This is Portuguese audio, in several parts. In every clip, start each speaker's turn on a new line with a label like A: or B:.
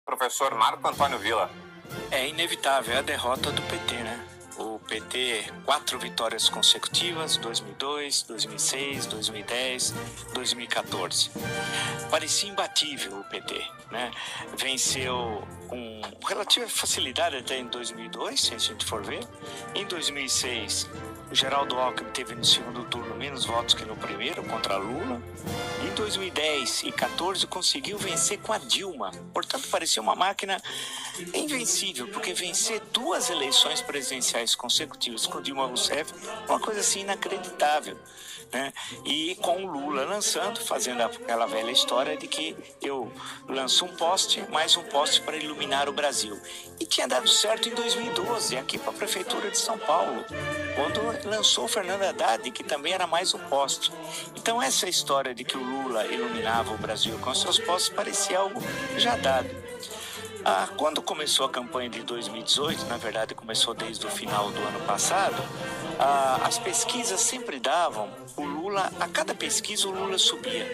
A: Professor Marco Antônio Villa.
B: É inevitável, é a derrota do PT, né? O PT, 4 vitórias consecutivas, 2002, 2006, 2010, 2014. Parecia imbatível o PT, né? Venceu com relativa facilidade até em 2002, se a gente for ver. Em 2006, o Geraldo Alckmin teve no segundo turno menos votos que no primeiro, contra Lula. Em 2010 e 2014 conseguiu vencer com a Dilma. Portanto, parecia uma máquina invencível, porque vencer 2 eleições presidenciais consecutivas com Dilma Rousseff é uma coisa assim inacreditável, né? E com o Lula lançando, fazendo aquela velha história de que eu lanço um poste, mais um poste para iluminar o Brasil. E tinha dado certo em 2012, aqui para a Prefeitura de São Paulo, quando lançou o Fernando Haddad, que também era mais um poste. Então essa história de que o Lula iluminava o Brasil com seus postes parecia algo já dado. Quando começou a campanha de 2018, na verdade começou desde o final do ano passado, as pesquisas sempre davam o Lula, a cada pesquisa o Lula subia,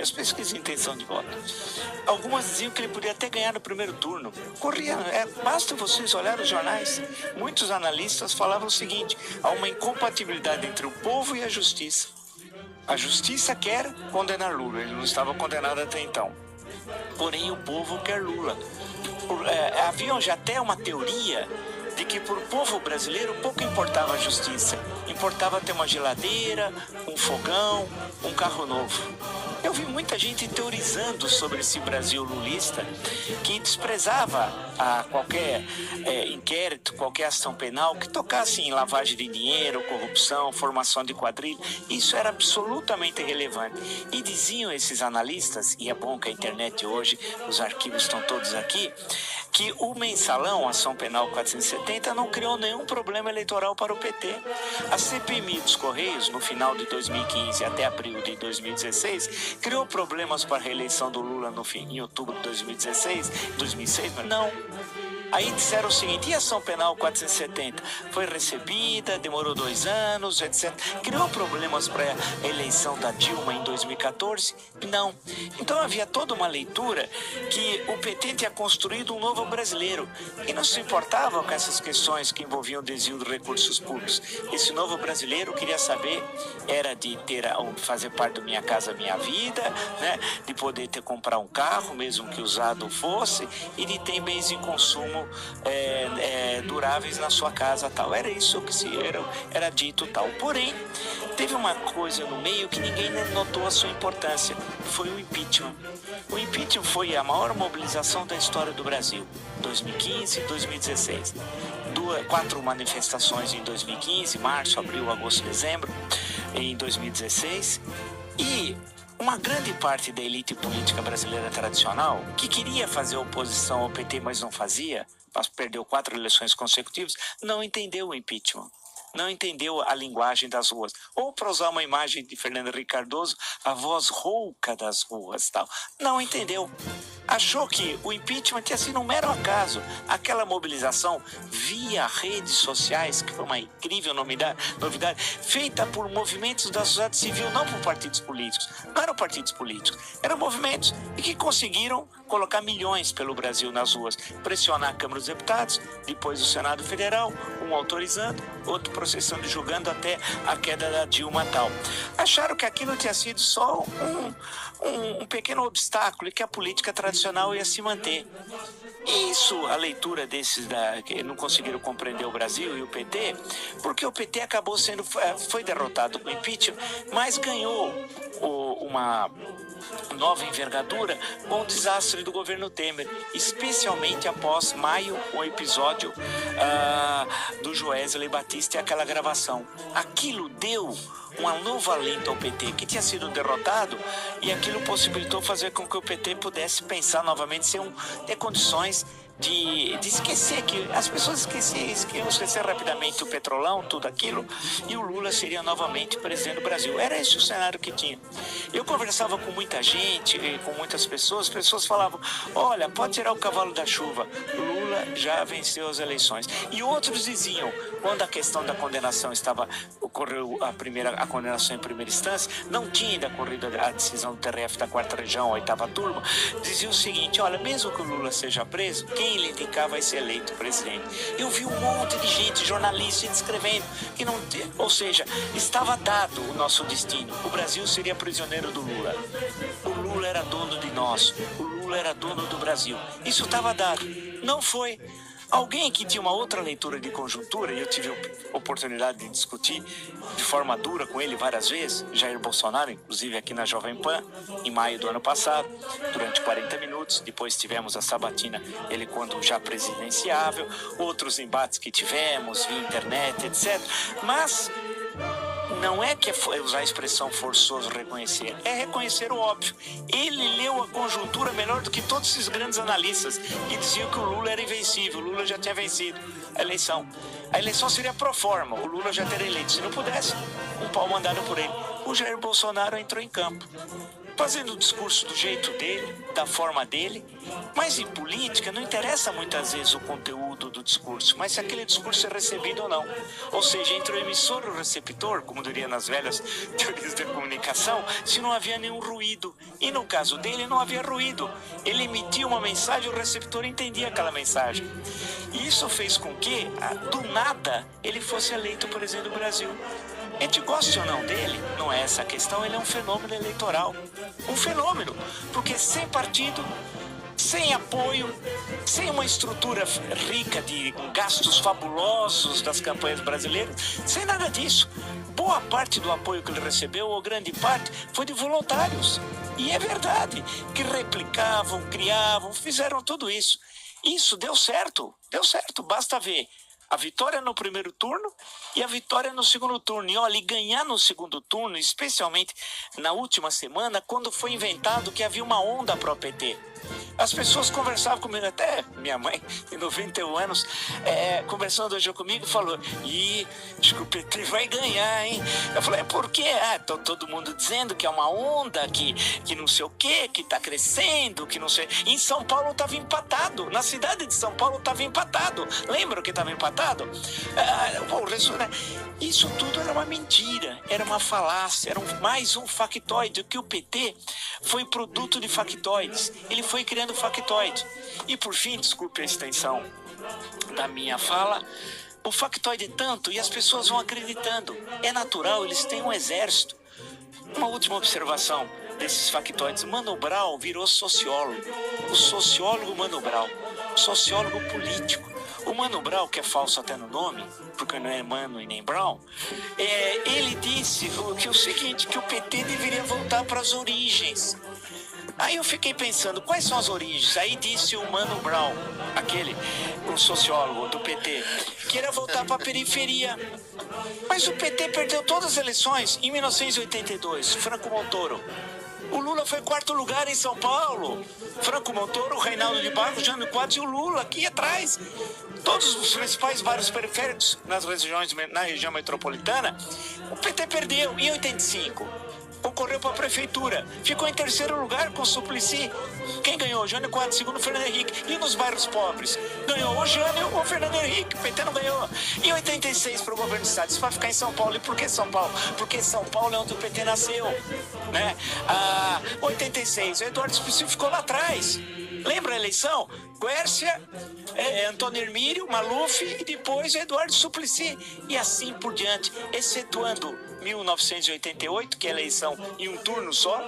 B: as pesquisas de intenção de voto. Algumas diziam que ele podia até ganhar no primeiro turno. Basta vocês olhar os jornais. Muitos analistas falavam o seguinte: há uma incompatibilidade entre o povo e a justiça. A justiça quer condenar Lula, ele não estava condenado até então. Porém, o povo quer Lula. Havia já até uma teoria de que para o povo brasileiro pouco importava a justiça. Importava ter uma geladeira, um fogão, um carro novo. Eu vi muita gente teorizando sobre esse Brasil lulista que desprezava qualquer inquérito, qualquer ação penal que tocasse em lavagem de dinheiro, corrupção, formação de quadrilha. Isso era absolutamente irrelevante. E diziam esses analistas, e é bom que a internet hoje, os arquivos estão todos aqui, que o mensalão, Ação Penal 470, não criou nenhum problema eleitoral para o PT. A CPMI dos Correios, no final de 2015 até abril de 2016, criou problemas para a reeleição do Lula em outubro de 2016, 2006, mas não. Aí disseram o seguinte: e a ação penal 470? Foi recebida, demorou 2 anos, etc. Criou problemas para a eleição da Dilma em 2014? Não. Então havia toda uma leitura que o PT tinha construído um novo brasileiro e não se importava com essas questões que envolviam o desvio de recursos públicos. Esse novo brasileiro queria saber era de fazer parte do Minha Casa Minha Vida, né? De poder comprar um carro, mesmo que usado fosse, e de ter bens de consumo duráveis na sua casa, tal. Era isso que era dito, tal. Porém, teve uma coisa no meio que ninguém notou a sua importância. Foi o impeachment. O impeachment foi a maior mobilização da história do Brasil, 2015 e 2016. 4 manifestações em 2015, março, abril, agosto, dezembro, em 2016, e uma grande parte da elite política brasileira tradicional, que queria fazer oposição ao PT, mas não fazia, perdeu 4 eleições consecutivas, não entendeu o impeachment. Não entendeu a linguagem das ruas. Ou, para usar uma imagem de Fernando Henrique Cardoso, a voz rouca das ruas, tal. Não entendeu. Achou que o impeachment tinha sido um mero acaso. Aquela mobilização via redes sociais, que foi uma incrível novidade, feita por movimentos da sociedade civil, não por partidos políticos. Não eram partidos políticos, eram movimentos e que conseguiram colocar milhões pelo Brasil nas ruas, pressionar a Câmara dos Deputados, depois o Senado Federal, um autorizando, outro processando e julgando até a queda da Dilma tal. Acharam que aquilo tinha sido só um pequeno obstáculo e que a política tradicional ia se manter. E isso, a leitura desses que não conseguiram compreender o Brasil e o PT, porque o PT acabou foi derrotado com o impeachment, mas ganhou uma nova envergadura com o desastre do governo Temer, especialmente após maio, o episódio do Joesley Batista e aquela gravação. Aquilo deu uma nova alento ao PT, que tinha sido derrotado, e aquilo possibilitou fazer com que o PT pudesse pensar novamente, ter condições de esquecer, que as pessoas queriam esquecer rapidamente o petrolão, tudo aquilo, e o Lula seria novamente presidente do Brasil. Era esse o cenário que tinha. Eu conversava com muita gente, com muitas pessoas falavam: olha, pode tirar o cavalo da chuva, Lula Lula já venceu as eleições. E outros diziam, quando a questão da condenação ocorreu a condenação em primeira instância, não tinha ainda ocorrido a decisão do TRF da 4ª região, a 8ª turma, dizia o seguinte: olha, mesmo que o Lula seja preso, quem ele indicar vai ser eleito presidente. Eu vi um monte de gente, jornalista, escrevendo que não, ou seja, estava dado o nosso destino. O Brasil seria prisioneiro do Lula. O Lula era dono de nós. O Lula era dono do Brasil. Isso estava dado. Não foi. Alguém que tinha uma outra leitura de conjuntura, e eu tive a oportunidade de discutir de forma dura com ele várias vezes, Jair Bolsonaro, inclusive aqui na Jovem Pan, em maio do ano passado, durante 40 minutos. Depois tivemos a sabatina, ele quando já presidenciável, outros embates que tivemos via internet, etc. Mas não é que é usar a expressão forçoso reconhecer, é reconhecer o óbvio. Ele leu a conjuntura melhor do que todos esses grandes analistas que diziam que o Lula era invencível, o Lula já tinha vencido a eleição. A eleição seria pro forma, o Lula já teria eleito. Se não pudesse, um pau mandado por ele. O Jair Bolsonaro entrou em campo, fazendo o discurso do jeito dele, da forma dele. Mas em política não interessa muitas vezes o conteúdo do discurso, mas se aquele discurso é recebido ou não. Ou seja, entre o emissor e o receptor, como diria nas velhas teorias da comunicação, se não havia nenhum ruído. E no caso dele não havia ruído. Ele emitia uma mensagem e o receptor entendia aquela mensagem. E isso fez com que, do nada, ele fosse eleito presidente do Brasil. A gente gosta ou não dele, não é essa a questão, ele é um fenômeno eleitoral. Um fenômeno, porque sem partido, sem apoio, sem uma estrutura rica de gastos fabulosos das campanhas brasileiras, sem nada disso. Boa parte do apoio que ele recebeu, ou grande parte, foi de voluntários. E é verdade, que replicavam, criavam, fizeram tudo isso. Isso deu certo, basta ver a vitória no primeiro turno e a vitória no segundo turno. E olha, ganhar no segundo turno, especialmente na última semana, quando foi inventado que havia uma onda para o PT. As pessoas conversavam comigo, até minha mãe, de 91 anos, conversando hoje comigo, falou: acho que o PT vai ganhar, hein? Eu falei: por quê? Tá todo mundo dizendo que é uma onda, que não sei o quê, que tá crescendo, que não sei. Em São Paulo estava empatado, na cidade de São Paulo estava empatado. Lembra que estava empatado? Isso tudo era uma mentira, era uma falácia, era mais um factoide, que o PT foi produto de factoides. Ele foi criando factoide. E por fim, desculpe a extensão da minha fala, o factoide é tanto e as pessoas vão acreditando. É natural, eles têm um exército. Uma última observação desses factoides: Mano Brown virou sociólogo. O sociólogo Mano Brown, sociólogo político. O Mano Brown, que é falso até no nome, porque não é Mano e nem Brown, ele disse que o seguinte, que o PT deveria voltar para as origens. Aí eu fiquei pensando, quais são as origens? Aí disse o Mano Brown, o sociólogo do PT, que era voltar para a periferia. Mas o PT perdeu todas as eleições em 1982, Franco Montoro. O Lula foi 4º lugar em São Paulo. Franco Montoro, Reinaldo de Barros, Jânio Quadros e o Lula aqui atrás. Todos os principais bairros periféricos na região metropolitana, o PT perdeu em 85. Concorreu para a prefeitura, ficou em 3º lugar com o Suplicy. Quem ganhou? Jânio Quadros, segundo Fernando Henrique. E nos bairros pobres? Ganhou o Jânio ou o Fernando Henrique. O PT não ganhou. Em 86 para o governo do estado, isso vai ficar em São Paulo. E por que São Paulo? Porque São Paulo é onde o PT nasceu, né? 86, o Eduardo Suplicy ficou lá atrás. Lembra a eleição? Quércia, Antônio Hermílio, Maluf e depois o Eduardo Suplicy. E assim por diante, excetuando 1988, que é eleição em um turno só,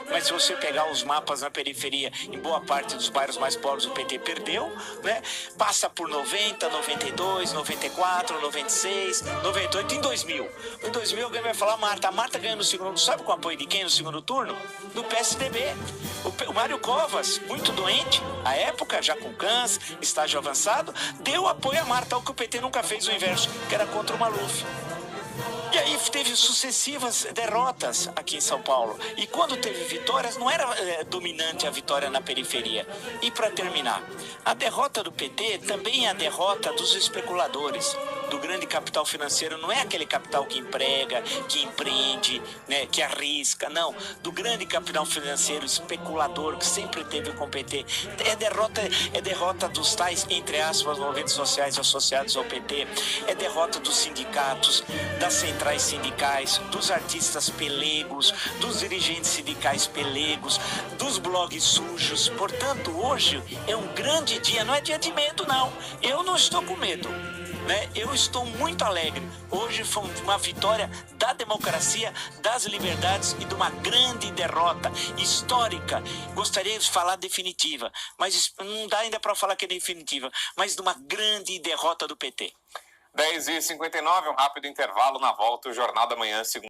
B: mas se você pegar os mapas na periferia, em boa parte dos bairros mais pobres o PT perdeu, né? Passa por 90, 92, 94, 96, 98, em 2000. Em 2000 alguém vai falar: a Marta ganhou no segundo, sabe com o apoio de quem no segundo turno? Do PSDB. O Mário Covas, muito doente, à época, já com câncer, estágio avançado, deu apoio a Marta, o que o PT nunca fez o inverso, que era contra o Maluf. E aí teve sucessivas derrotas aqui em São Paulo. E quando teve vitórias, não era dominante a vitória na periferia. E para terminar, a derrota do PT também é a derrota dos especuladores, do grande capital financeiro não é aquele capital que emprega, que empreende, né, que arrisca, não. Do grande capital financeiro especulador que sempre teve com o PT. É derrota dos tais, entre aspas, movimentos sociais associados ao PT. É derrota dos sindicatos, das centrais sindicais, dos artistas pelegos, dos dirigentes sindicais pelegos, dos blogs sujos. Portanto, hoje é um grande dia, não é dia de medo, não. Eu não estou com medo, né? Eu estou muito alegre. Hoje foi uma vitória da democracia, das liberdades e de uma grande derrota histórica. Gostaria de falar definitiva, mas não dá ainda para falar que é definitiva, mas de uma grande derrota do PT.
A: 10h59, um rápido intervalo. Na volta, o Jornal da Manhã, segunda.